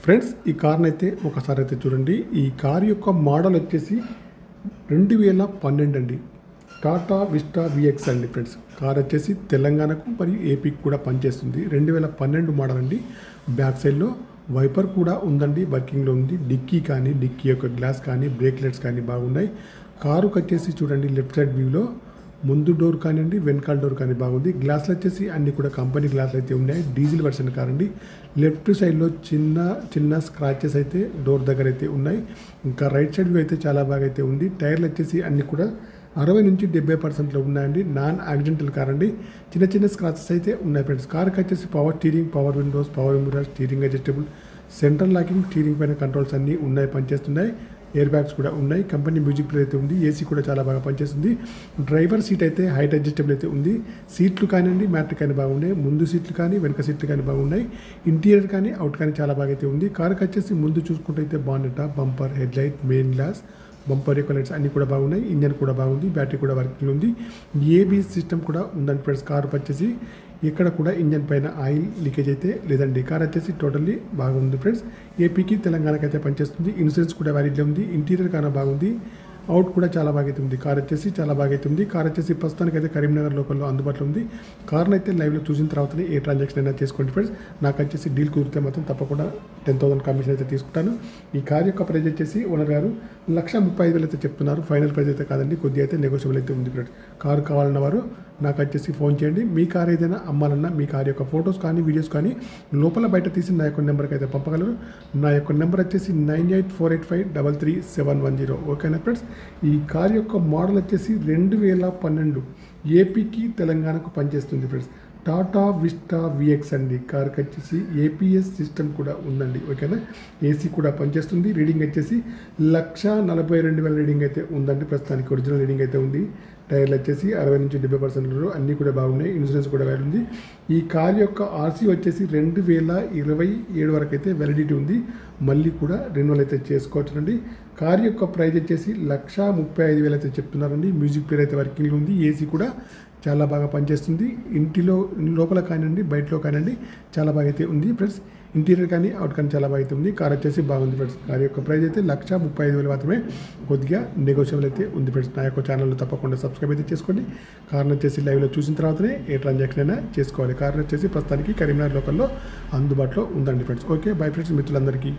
Friends ఈ కార్ని అయితే ఒకసారి అయితే చూడండి. ఈ కార్ యొక్క మోడల్ వచ్చేసి 2012 అండి. టాటా విస్టా విఎక్స్ అండి ఫ్రెండ్స్. కార్ వచ్చేసి తెలంగాణకు మరియు ఏపీకి కూడా పనిచేస్తుంది. 2012 మోడల్ అండి. బ్యాక్ సైడ్లో వైపర్ కూడా ఉందండి, వర్కింగ్లో ఉంది. డిక్కీ కానీ, డిక్కీ యొక్క గ్లాస్ కానీ, బ్రేక్ లైట్స్ కానీ బాగున్నాయి. కారుకి వచ్చేసి చూడండి, లెఫ్ట్ సైడ్ వ్యూలో ముందు డోర్ కానివ్వండి, వెనకాల డోర్ కానీ బాగుంది. గ్లాసులు వచ్చేసి అన్ని కూడా కంపెనీ గ్లాసులు అయితే ఉన్నాయి. డీజిల్ వర్షన్ కార్ అండి. లెఫ్ట్ సైడ్లో చిన్న చిన్న స్క్రాచెస్ అయితే డోర్ దగ్గర అయితే ఉన్నాయి. ఇంకా రైట్ సైడ్ వ్యూ అయితే చాలా బాగా అయితే ఉంది. టైర్లు వచ్చేసి అన్ని కూడా 60 నుంచి 70% ఉన్నాయండి. నాన్ యాక్సిడెంటల్ కార్ అండి. చిన్న చిన్న స్క్రాచెస్ అయితే ఉన్నాయి ఫ్రెండ్స్. కార్కి వచ్చేసి power steering, power Windows, power mirror, steering adjustable, central locking, steering పైన కంట్రోల్స్ అన్నీ ఉన్నాయి, పనిచేస్తున్నాయి. ఎయిర్ బ్యాగ్స్ కూడా ఉన్నాయి. కంపెనీ మ్యూజిక్ ప్లేయర్ అయితే ఉంది. ఏసీ కూడా చాలా బాగా పనిచేస్తుంది. డ్రైవర్ సీట్ అయితే హైట్ అడ్జస్టబుల్ అయితే ఉంది. సీట్లు కానివ్వండి, మ్యాట్రిక్ కానీ బాగున్నాయి. ముందు సీట్లు కానీ, వెనక సీట్లు కానీ బాగున్నాయి. ఇంటీరియర్ కానీ, అవుట్ కానీ చాలా బాగా అయితే ఉంది. కార్కి వచ్చేసి ముందు చూసుకుంటే అయితే bonnet, bumper, head light, main glass, bumper యొక్క లైట్స్ అన్నీ కూడా బాగున్నాయి. ఇంజన్ కూడా బాగుంది. బ్యాటరీ కూడా వర్కింగ్ ఉంది. ఏబిఎస్ సిస్టమ్ కూడా ఉందండి ఫ్రెండ్స్. కార్ వచ్చేసి ఇక్కడ కూడా ఇంజన్ పైన ఆయిల్ లీకేజ్ అయితే లేదండి. కార్ వచ్చేసి టోటల్లీ బాగుంది ఫ్రెండ్స్. ఏపీకి తెలంగాణకి అయితే పనిచేస్తుంది. ఇన్సూరెన్స్ కూడా వ్యాలిడ్లో ఉంది. ఇంటీరియర్ కానీ బాగుంది. అవుట్ కూడా చాలా బాగా అయితే ఉంది. కార్ వచ్చేసి చాలా బాగా అయితే ఉంది. కార్ వచ్చేసి ప్రస్తుతానికి అయితే కరీంనగర్ లోకల్లో అందుబాటులో ఉంది. కార్ని అయితే లైవ్లో చూసిన తర్వాతనే ఏ ట్రాన్సాక్షన్ అయినా చేసుకోండి ఫ్రెండ్స్. నాకు వచ్చేసి డీల్ కుదిరితే మాత్రం తప్పకుండా 10,000 కమిషన్ అయితే తీసుకుంటాను. ఈ కార్ యొక్క ప్రైస్ వచ్చేసి ఓనర్ గారు 1,35,000 అయితే చెప్తున్నారు. ఫైనల్ ప్రైస్ అయితే కాదండి, కొద్దిగా అయితే నెగోషియబుల్ అయితే ఉంది ఫ్రెండ్స్. కారు కావాలన్న వారు నాకు వచ్చేసి ఫోన్ చేయండి. మీ కార్ ఏదైనా అమ్మాలన్నా, మీ కార్ యొక్క ఫొటోస్ కానీ, వీడియోస్ కానీ లోపల బయట తీసి నా యొక్క నెంబర్కి అయితే పంపగలరు. నా యొక్క నెంబర్ వచ్చేసి 9848533710. ఓకేనా ఫ్రెండ్స్. ఈ కార్ యొక్క మోడల్ వచ్చేసి 2012 ఏపీకి తెలంగాణకు పనిచేస్తుంది ఫ్రెండ్స్. టాటా విస్టా విఎక్స్ అండి. కార్కి వచ్చేసి ఏపీఎస్ సిస్టమ్ కూడా ఉందండి. ఓకేనా. ఏసీ కూడా పనిచేస్తుంది. రీడింగ్ వచ్చేసి 1,42,000 రీడింగ్ అయితే ఉందండి. ప్రస్తుతానికి ఒరిజినల్ రీడింగ్ అయితే ఉంది. టైర్లు వచ్చేసి 60 నుంచి 70% అన్నీ కూడా బాగున్నాయి. ఇన్సూరెన్స్ కూడా వ్యాలిడ్ ఉంది. ఈ కార్ యొక్క ఆర్సీ వచ్చేసి 2027 వరకు అయితే వ్యాలిడిటీ ఉంది. మళ్ళీ కూడా రెన్యువల్ అయితే చేసుకోవచ్చునండి. కార్ యొక్క ప్రైస్ వచ్చేసి 1,35,000 అయితే చెప్తున్నారండి. మ్యూజిక్ ప్లేయర్ అయితే వర్కింగ్లో ఉంది. ఏసీ కూడా చాలా బాగా పనిచేస్తుంది. ఇంటిలో లోపల కానివ్వండి, బయటలో కానివ్వండి చాలా బాగా అయితే ఉంది ఫ్రెండ్స్. ఇంటీరియర్ కానీ, అవుట్ కానీ చాలా బాగా అయితే ఉంది. కార్ వచ్చేసి బాగుంది ఫ్రెండ్స్. కార్ యొక్క ప్రైస్ అయితే 1,35,000 మాత్రమే. కొద్దిగా నెగోషియబుల్ అయితే ఉంది ఫ్రెండ్స్. నా యొక్క ఛానల్లో తప్పకుండా సబ్స్క్రైబ్ అయితే చేసుకోండి. కార్ని వచ్చేసి లైవ్లో చూసిన తర్వాతనే ఏ ట్రాన్సాక్షన్ అయినా చేసుకోవాలి. కార్ వచ్చేసి ప్రస్తుతానికి కరీంనగర్ లోకల్లో అందుబాటులో ఉందండి ఫ్రెండ్స్. ఓకే, బై ఫ్రెండ్స్, మిత్రులందరికీ.